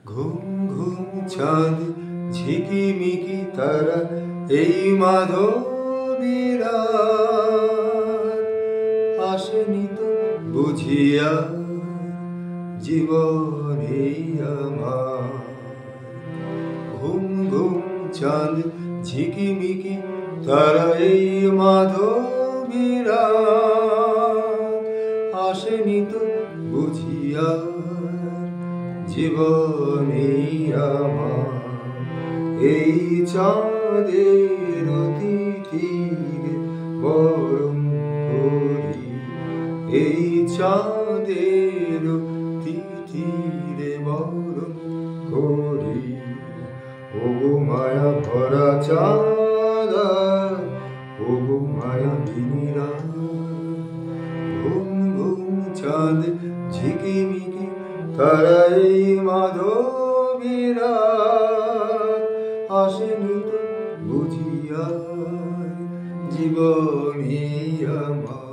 ঘুম ঘুম চাঁদ ঝিকিমিকি তারা এই মাধবীরা আসেনি তো বুঝিয়া জীবনে আমার। ঘুম ঘুম চাঁদ ঝিকিমিকি তারা এই মাধবীরা আসেনি তো বুঝিয়া জীবনে আমার। এই চাঁদের তিথিরে বরণ করি, এই চাঁদের তিথিরে বরণ করি। ওগো মায়া ভরা চাঁদা, ওগো মায়া বিনিরা। ঘুম ঘুম চাঁদ ঝিকিমিকি তারা এই মাধবীরা আসেনি তো বুঝিয়া জীবনে আমার।